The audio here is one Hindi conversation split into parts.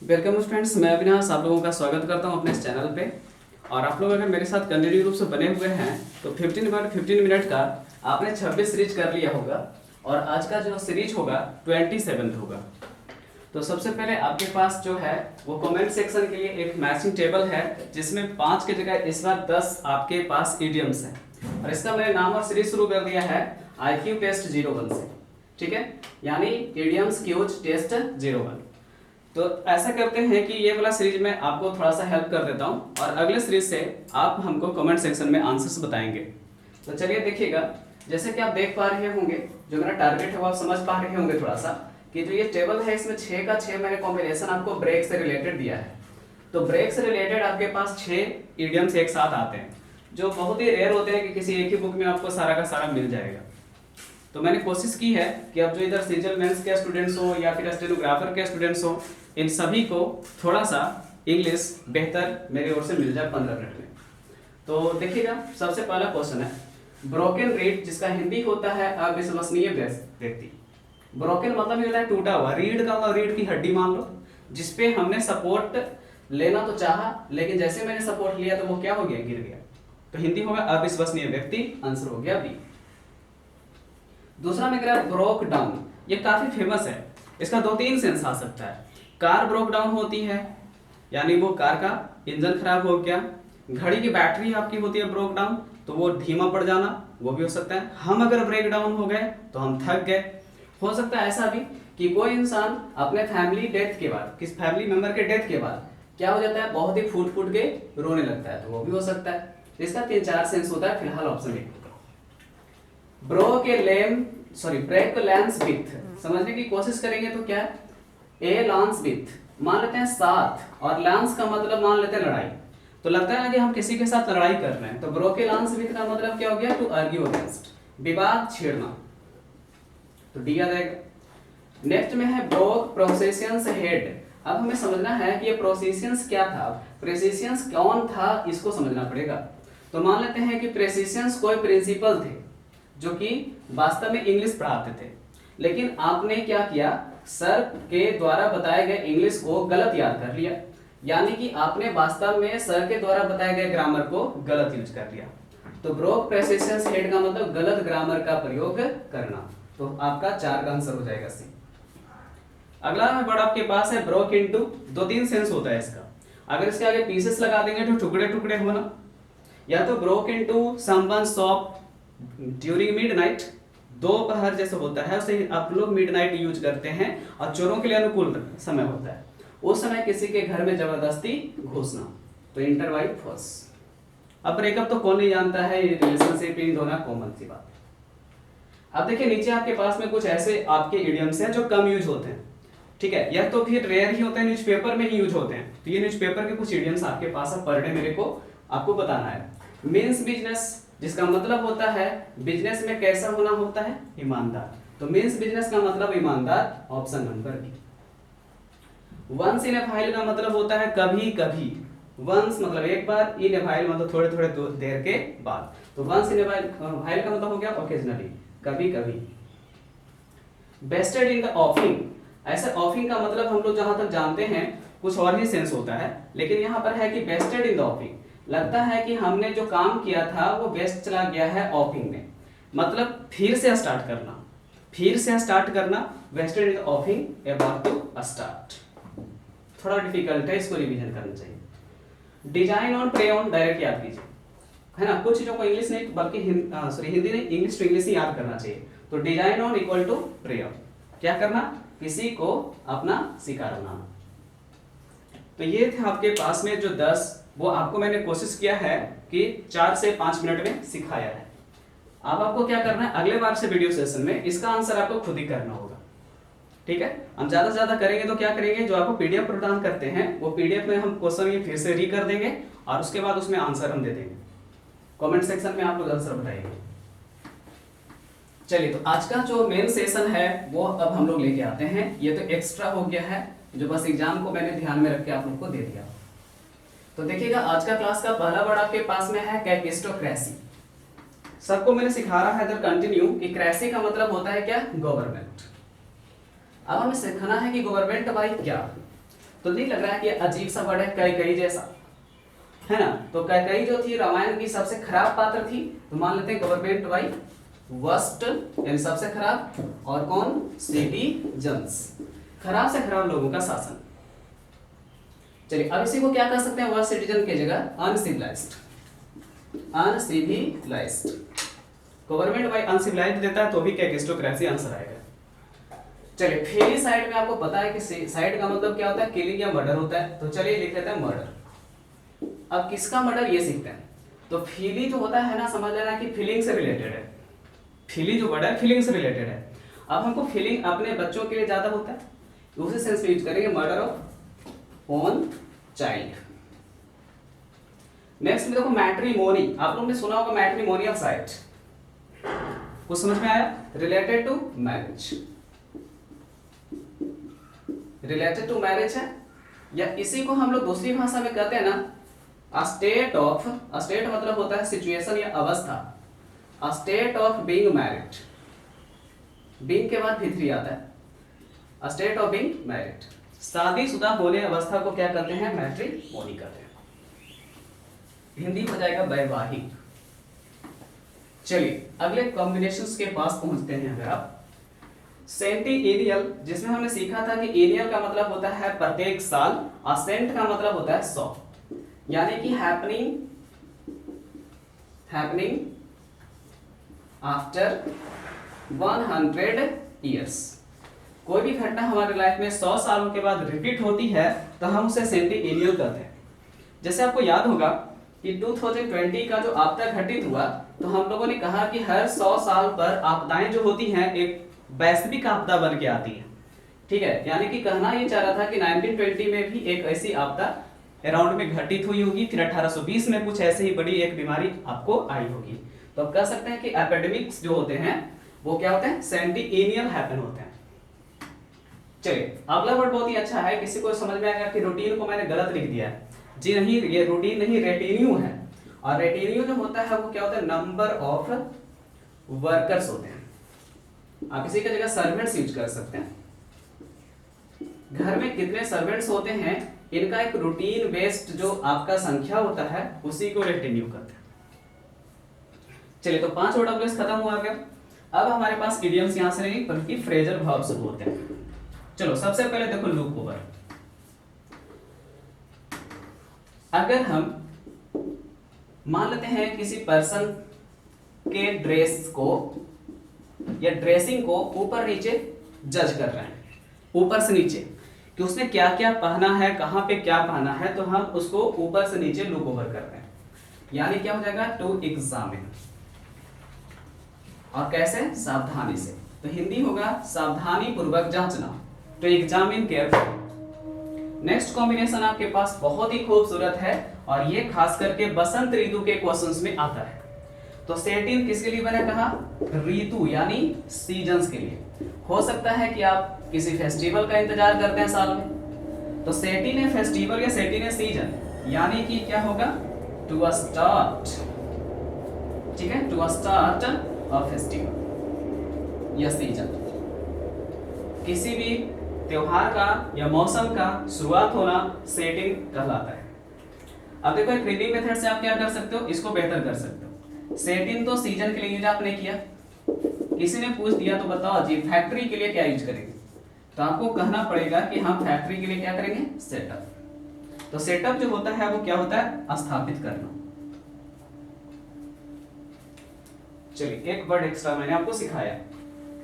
वेलकम स्टूडेंट्स, मैं अविनाश आप लोगों का स्वागत करता हूं अपने इस चैनल पे। और आप लोग अगर मेरे साथ कंटिन्यू रूप से बने हुए हैं तो 15 मिनट का आपने 26 सीरीज कर लिया होगा और आज का जो सीरीज होगा 27 होगा। तो सबसे पहले आपके पास जो है वो कमेंट सेक्शन के लिए एक मैचिंग टेबल है जिसमें 5 की जगह इस बार 10 आपके पास इडियम्स है और इसका मैंने नाम और सीरीज शुरू कर दिया है IQ टेस्ट 01 से। ठीक है, यानी इडियम्स क्यूज टेस्ट 01। तो ऐसा करते हैं कि ये वाला सीरीज में आपको थोड़ा सा हेल्प कर देता हूं और अगले सीरीज से आप हमको कमेंट सेक्शन में आंसर्स बताएंगे। तो चलिए देखिएगा, जैसे कि आप देख पा रहे होंगे, जो मेरा टारगेट है वो आप समझ पा रहे होंगे थोड़ा सा कि जो ये टेबल है इसमें 6 का 6 मैंने कॉम्बिनेशन आपको ब्रेक से रिलेटेड दिया है। तो ब्रेक से रिलेटेड आपके पास 6 इडियम्स एक साथ आते हैं जो बहुत ही रेयर होते हैं कि किसी एक ही बुक में आपको सारा का सारा मिल जाएगा। तो मैंने कोशिश की है कि अब जो इधर सीजल मेंस के स्टूडेंट्स हो या फिर स्टेनोग्राफर के स्टूडेंट्स हो, इन सभी को थोड़ा सा इंग्लिश बेहतर मेरी ओर से मिल जाए 15 मिनट में। तो देखिएगा, सबसे पहला क्वेश्चन है ब्रोकन रीड, जिसका हिंदी होता है अविश्वसनीय व्यक्ति। ब्रोकन मतलब होता है टूटा हुआ, रीड का मतलब रीड की हड्डी मान लो, जिसपे हमने सपोर्ट लेना तो चाहा लेकिन जैसे मैंने सपोर्ट लिया तो वो क्या हो गया, गिर गया। तो हिंदी होगा अविश्वसनीय व्यक्ति, आंसर हो गया बी। दूसरा में कह रहा है ब्रोक डाउन, ये काफी फेमस है, इसका 2-3 सेंस आ सकता है। कार ब्रोक डाउन होती है यानी वो कार का इंजन खराब हो गया। घड़ी की बैटरी आपकी होती है ब्रोक डाउन, तो वो धीमा पड़ जाना, वो भी हो सकता है। हम अगर ब्रेक डाउन हो गए तो हम थक गए। हो सकता है ऐसा भी कि कोई इंसान अपने फैमिली डेथ के बाद, किस फैमिली मेंबर के डेथ के बाद क्या हो जाता है, बहुत ही फूट फूट के रोने लगता है, तो वो भी हो सकता है। इसका 3-4 सेंस होता है, फिलहाल ऑप्शन एक ब्रेक लैंस विथ समझने की कोशिश करेंगे तो क्या है, ए लॉन्स विथ मान लेते हैं साथ, और लॉन्स का मतलब मान लेते हैं लड़ाई। तो लगता है ना कि हम किसी के साथ लड़ाई कर रहे हैं, तो ब्रोके लॉन्स विथ का मतलब क्या हो गया, टू आर्ग्यू अगेंस्ट, विवाद छेड़ना। तो डी आ जाएगा। नेक्स्ट में है ब्रोक प्रोसेसियंस हेड। अब हमें समझना है कि ये प्रोसेसियंस क्या था, प्रेसिशियंस कौन था, इसको समझना पड़ेगा। तो मान लेते हैं कि प्रेसिशियंस कोई प्रिंसिपल थे जो कि वास्तव में इंग्लिश पढ़ाते थे, लेकिन आपने क्या किया, सर के द्वारा बताए गए इंग्लिश को गलत याद कर लिया, यानी कि आपने वास्तव में सर के द्वारा बताए गए ग्रामर को गलत यूज कर लिया। तो ब्रोक प्रेसिशियंस हेड का मतलब गलत ग्रामर का प्रयोग करना। तो आपका 4 का आंसर हो जाएगा सी। अगला वर्ड आपके पास है ब्रोक इनटू, 2-3 सेंस होता है इसका। अगर इसके आगे पीसेस लगा देंगे तो टुकड़े टुकड़े होना, या तो broke into someone shop during midnight, दोपहर जैसे होता है उसे आप लोग मिडनाइट यूज करते हैं और चोरों के लिए अनुकूल समय होता है, उस समय किसी के घर में जबरदस्ती घुसना, तो इंटरवाइट फॉल्स। अब ब्रेकअप तो कौन नहीं जानता है, ये रिलेशनशिप इन दोनों कॉमन सी बात। अब देखिए नीचे आपके पास में कुछ ऐसे आपके इडियम्स हैं जो कम यूज होते हैं, ठीक है, या तो फिर रेयर ही होते हैं, न्यूज़पेपर में ही यूज होते हैं। तो ये न्यूज़पेपर के कुछ इडियम्स आपके पास है, पर डे मेरे को आपको बताना है। मीन्स बिजनेस, जिसका मतलब होता है बिजनेस में कैसा होना होता है, ईमानदार। तो मीन्स बिजनेस का मतलब ईमानदार, option number B. Once in a file का मतलब होता है कभी कभी, वंस मतलब एक बार, इन ए फाइल मतलब थोड़े थोड़े देर के बाद। तो वंस इन ए फाइल का मतलब हो गया ओकेजनली, कभी कभी। बेस्टेड इन द ऑफिंग, ऐसे ऑफिंग का मतलब हम लोग जहां तक जानते हैं कुछ और ही सेंस होता है, लेकिन यहाँ पर है कि बेस्टेड इन द ऑफिंग, लगता है कि हमने जो काम किया था वो बेस्ट चला गया है ऑफिंग में, मतलब फिर से स्टार्ट करना, फिर से स्टार्ट करना। Vested in the offing about to start, थोड़ा डिफिकल्ट है, इसको रिवीजन करना चाहिए। Design on prey on direct याद कीजिए, है ना, कुछ चीजों को इंग्लिश नहीं बल्कि हिंदी नहीं, इंग्लिश टू इंग्लिश ही याद करना चाहिए। तो design on equal to prey on, क्या करना, किसी को अपना शिकार बनाना। तो ये थे आपके पास में जो 10, वो आपको मैंने कोशिश किया है कि 4 से 5 मिनट में सिखाया है। अब आपको क्या करना है, अगले बार से वीडियो सेशन में इसका आंसर आपको खुद ही करना होगा, ठीक है। हम ज्यादा से ज्यादा करेंगे तो क्या करेंगे, जो आपको पीडीएफ प्रदान करते हैं वो पीडीएफ में हम क्वेश्चन ये फिर से री कर देंगे और उसके बाद उसमें आंसर हम दे देंगे। कमेंट सेक्शन में आप लोग आंसर बताइए। चलिए, तो आज का जो मेन सेशन है वो अब हम लोग लेके आते हैं। ये तो एक्स्ट्रा हो गया है, जो बस एग्जाम को मैंने ध्यान में रख के आप लोग को दे दिया। तो देखिएगा, आज का क्लास का पहला वर्ड आपके पास में है कैपिस्टोक्रेसी। सबको मैंने सिखा रहा है इधर कंटिन्यू कि क्रेसी का मतलब होता है क्या, गवर्नमेंट। अब हमें सिखाना है कि गवर्नमेंट बाई क्या। तो तो नहीं लग रहा है कि अजीब सा वर्ड है कैकई जैसा, है ना। तो कैकई जो थी रामायण की सबसे खराब पात्र थी, तो मान लेते हैं गवर्नमेंट बाई वर्स्ट यानी सबसे खराब, और कौन, सिटीजन्स, खराब से खराब लोगों का शासन। चलिए अब इसी को क्या कर सकते हैं, वर्स्ट सिटीजन की जगह uncivilised, uncivilised. Government by uncivilised देता है तो भी कैकिस्टोक्रेसी आंसर आएगा। चलिए फेली साइड में आपको पता है कि साइड का मतलब क्या होता है, किलिंग या मर्डर होता है, तो चलिए लिख लेते हैं मर्डर। अब किसका मर्डर ये सीखते हैं। तो फीली जो होता है ना, समझ लेना कि फीलिंग से रिलेटेड है, फीली जो वर्ड है फीलिंग से रिलेटेड है। अब हमको फीलिंग अपने बच्चों के लिए ज्यादा होता है, उसी सेंस में यूज करेंगे, murder of own child. Next में देखो मैट्रिमोनी, आप लोगों ने सुना होगा मैट्रिमोनियल साइट, कुछ समझ में आया, related to marriage, related to marriage है, या इसी को हम लोग दूसरी भाषा में कहते हैं ना स्टेट ऑफ, स्टेट मतलब होता है सिचुएशन या अवस्था, state of being married, being के बाद भी आता है, स्टेट ऑफ बीइंग मैरिड, शादीशुदा होने अवस्था को क्या कहते हैं, मैट्रिमोनी कहते हैं। हिंदी हो जाएगा वैवाहिक। चलिए अगले कॉम्बिनेशंस के पास पहुंचते हैं। अगर आप सेंटीएनियल, जिसमें हमने सीखा था कि एनियल का मतलब होता है प्रत्येक साल, और सेंट का मतलब होता है 100, यानी कि हैपनिंग, हैपनिंग आफ्टर 100 ईयर्स। कोई भी घटना हमारे लाइफ में 100 सालों के बाद रिपीट होती है तो हम उसे सेंटीएनियल कहते हैं। जैसे आपको याद होगा कि 2020 का जो आपदा घटित हुआ, तो हम लोगों ने कहा कि हर 100 साल पर आपदाएं जो होती हैं एक वैश्विक आपदा बन के आती है, ठीक है। यानी कि कहना ये चाह रहा था कि 1920 में भी एक ऐसी आपदा अराउंड में घटित हुई होगी, फिर 1820 में कुछ ऐसे ही बड़ी एक बीमारी आपको आई होगी। तो अब कह सकते हैं कि एपिडेमिक्स जो होते हैं वो क्या होते हैं, सेंटीएनियल हैपन होते हैं। चलिए अगला वर्ड बहुत ही अच्छा है, किसी को समझ में आएगा कि रूटीन को मैंने गलत लिख दिया है। जी नहीं, ये रूटीन नहीं, रेटिन्यू है, और रेटिन्यू जो होता है वो क्या होता है, नंबर ऑफ वर्कर्स होते हैं। आप इसी की जगह सर्वेंट्स यूज कर सकते हैं। घर में कितने सर्वेंट्स होते हैं, इनका एक रूटीन बेस्ड जो आपका संख्या होता है उसी को रेटिन्यू कहते हैं। चलिए तो 5 OWS खत्म हुआ गया। अब हमारे पास इडियम्स यहां से नहीं बल्कि फ्रेजल वर्ब्स होते हैं। चलो सबसे पहले देखो लूप ओवर। अगर हम मान लेते हैं किसी पर्सन के ड्रेस को या ड्रेसिंग को ऊपर नीचे जज कर रहे हैं, ऊपर से नीचे कि उसने क्या क्या पहना है, कहां पे क्या पहना है, तो हम उसको ऊपर से नीचे लुक ओवर कर रहे हैं। यानी क्या हो जाएगा, टू एग्जामिन। और कैसे, सावधानी से। तो हिंदी होगा सावधानी पूर्वक जांचना, to examine carefully. Next combination आपके पास बहुत ही खूबसूरत है, और ये खास करके बसंत ऋतु के क्वेश्चंस में आता है। तो सेट इन किसके लिए बना, कहा ऋतु यानी सीजन्स के लिए। हो सकता है कि आप किसी फेस्टिवल का इंतजार करते हैं साल में, तो सेट इन है फेस्टिवल या सेट इन है सीजन, यानी कि क्या होगा, टू स्टार्ट, ठीक है, टू स्टार्ट अ फेस्टिवल या सीजन। किसी भी त्योहार का या मौसम का शुरुआत होना सेटिंग कहलाता है। अब देखो एक रीडिंग मेथड से आप क्या कर सकते हो, इसको बेहतर कर सकते हो। सेट इन तो सीजन के लिए यूज आपने किया, किसी ने पूछ दिया तो बताओ जी फैक्ट्री के लिए क्या यूज करेंगे, तो आपको कहना पड़ेगा कि हम फैक्ट्री के लिए क्या करेंगे, सेटअप। तो सेटअप जो होता है वो क्या होता है, स्थापित करना। चलिए एक वर्ड एक्स्ट्रा मैंने आपको सिखाया।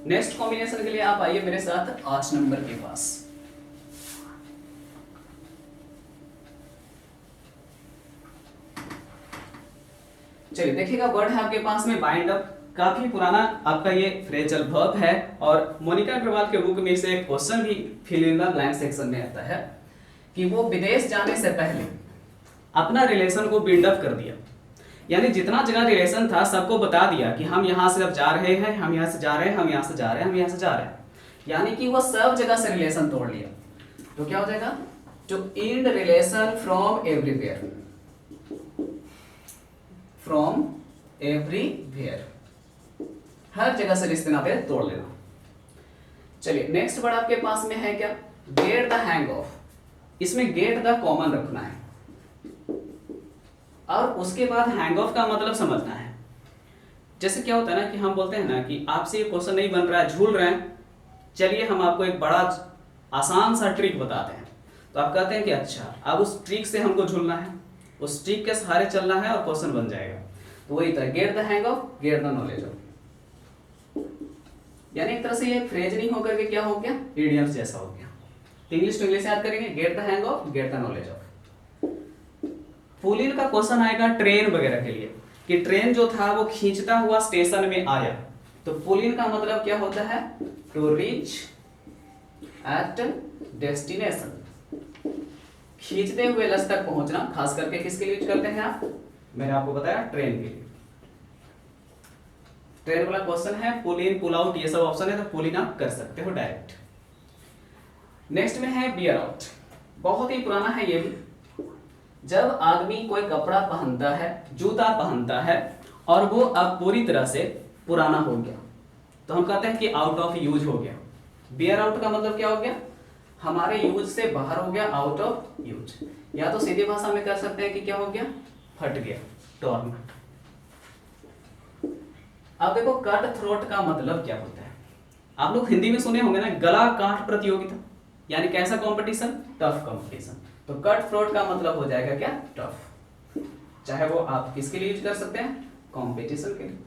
नेक्स्ट कॉम्बिनेशन के लिए आप आइए मेरे साथ 8 नंबर के पास। चलिए देखिएगा, वर्ड है आपके पास में बाइंड अप। काफी पुराना आपका ये फ्रेजल वर्ब है, और मोनिका अग्रवाल के बुक में से एक क्वेश्चन भी fill in the blank section में आता है कि वो विदेश जाने से पहले अपना रिलेशन को बिल्ड अप कर दिया। यानी जितना जगह रिलेशन था सबको बता दिया कि हम यहाँ से अब जा रहे हैं, हम यहाँ से जा रहे हैं, हम यहाँ से जा रहे हैं, हम यहाँ से जा रहे हैं। यानी कि वो सब जगह से रिलेशन तोड़ लिया। तो क्या हो जाएगा, to end relation from everywhere, from everywhere, हर जगह से रिश्ते नाते तोड़ लेना। चलिए नेक्स्ट वर्ड आपके पास में है क्या, गेट द हैंग ऑफ। इसमें गेट द कॉमन रखना है और उसके बाद हैंग ऑफ का मतलब समझना है। जैसे क्या होता है ना कि हम बोलते हैं ना कि आपसे ये क्वेश्चन नहीं बन रहा है, झूल रहे हैं, चलिए हम आपको एक बड़ा आसान सा ट्रिक बताते हैं। तो आप कहते हैं कि अच्छा अब उस ट्रिक से हमको झूलना है, उस ट्रिक के सहारे चलना है और क्वेश्चन बन जाएगा। तो वही था, gate the hang of, get the knowledge of. यानी एक तरह से ये फ्रेज नहीं होकर के क्या हो गया, इडियम्स जैसा हो गया। तो इंग्लिश टू इंग्लिश याद करेंगे, get the hang of, get the knowledge of. Pull in का क्वेश्चन आएगा ट्रेन वगैरह के लिए कि ट्रेन जो था वो खींचता हुआ स्टेशन में आया। तो पुल इन का मतलब क्या होता है, टू रीच एट डेस्टिनेशन, खींचते हुए लक्ष्य तक पहुंचना। खास करके किसके लिए यूज करते हैं आप, मैंने आपको बताया ट्रेन के लिए। ट्रेन वाला क्वेश्चन है, पुल इन पुल आउट ये सब ऑप्शन है, तो पुल इन आप कर सकते हो डायरेक्ट। नेक्स्ट में है बियर आउट, बहुत ही पुराना है ये भी। जब आदमी कोई कपड़ा पहनता है, जूता पहनता है और वो अब पूरी तरह से पुराना हो गया, तो हम कहते हैं कि आउट ऑफ यूज हो गया। बियर आउट का मतलब क्या हो गया, हमारे यूज से बाहर हो गया, आउट ऑफ यूज। या तो सीधी भाषा में कह सकते हैं कि क्या हो गया, फट गया, टॉर्न। अब देखो कट थ्रोट का मतलब क्या होता है। आप लोग हिंदी में सुने होंगे ना, गला काट प्रतियोगिता, यानी कैसा कंपटीशन, टफ कंपटीशन। तो कट थ्रोट का मतलब हो जाएगा क्या, टफ। चाहे वो आप किसके लिए यूज कर सकते हैं, कंपटीशन के लिए।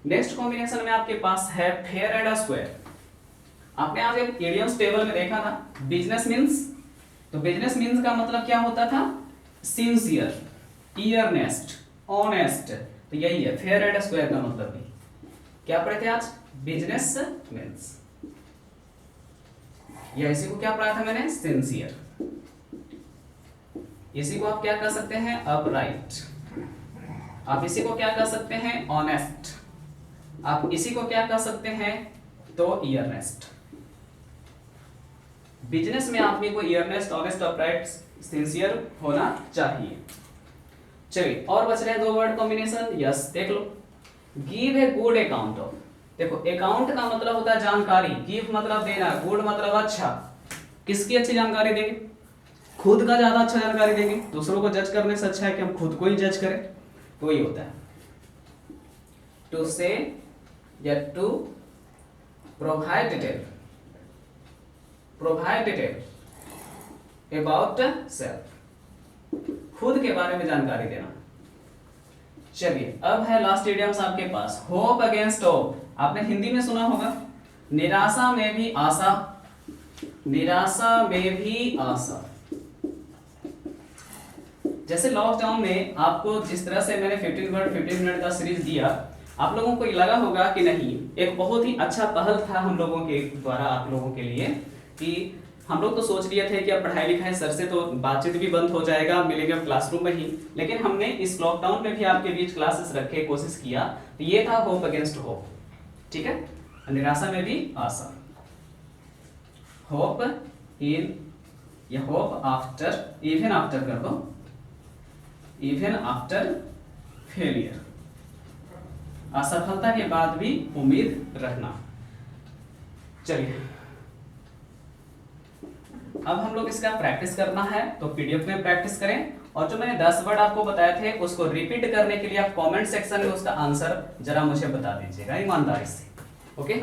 नेक्स्ट कॉम्बिनेशन में आपके पास है फेयर एंड स्क्वायर। आपने आज एक इडियम्स टेबल में देखा था, बिजनेस मीन्स। तो बिजनेस मीन्स का मतलब क्या होता था, सिंसियर, ईयरनेस्ट, ऑनेस्ट। तो यही है फेयर एंड स्क्वायर का मतलब भी। क्या पढ़े थे आज, बिजनेस मीन्स। या इसी को क्या पढ़ा था मैंने, सिंसियर। इसी को आप क्या कर सकते हैं, अपराइट। आप इसी को क्या कर सकते हैं, ऑनेस्ट। आप इसी को क्या कर सकते हैं, तो ईयरनेस्ट। बिजनेस में आदमी को ईयरनेस्ट, ऑनेस्ट, अपराइट, सिंसियर होना चाहिए। चलिए और बच रहे हैं 2 वर्ड कॉम्बिनेशन। यस देख लो, give a good account of. देखो अकाउंट का मतलब होता है जानकारी, गिव मतलब देना, गुड मतलब अच्छा। किसकी अच्छी जानकारी देंगे, खुद का ज्यादा अच्छा जानकारी देंगे। दूसरों को जज करने से अच्छा है कि हम खुद को ही जज करें। तो ये होता है टू से या to provide detail, provide detail about self, खुद के बारे में जानकारी देना। चलिए अब है लास्ट इडियम्स आपके पास, होप अगेंस्ट होप। आपने हिंदी में सुना होगा, निराशा में भी आशा, निराशा में भी आशा। जैसे लॉकडाउन में आपको जिस तरह से मैंने 15 वर्ड 15 मिनट का सीरीज दिया, आप लोगों को लगा होगा कि नहीं, एक बहुत ही अच्छा पहल था हम लोगों के द्वारा आप लोगों के लिए, कि हम लोग तो सोच लिए थे कि अब पढ़ाई लिखाई सर से तो बातचीत भी बंद हो जाएगा, मिलेंगे क्लासरूम में ही। लेकिन हमने इस लॉकडाउन में भी आपके बीच क्लासेस रखे, कोशिश किया। तो ये था होप अगेंस्ट होप, ठीक है, निराशा में भी आशा। होप इन या होप आफ्टर, इवन आफ्टर कर दो, इवन आफ्टर फेलियर, असफलता के बाद भी उम्मीद रखना। चलिए अब हम लोग इसका प्रैक्टिस करना है, तो पीडीएफ में प्रैक्टिस करें। और जो मैंने 10 वर्ड आपको बताए थे उसको रिपीट करने के लिए आप कमेंट सेक्शन में उसका आंसर जरा मुझे बता दीजिएगा ईमानदारी से। ओके।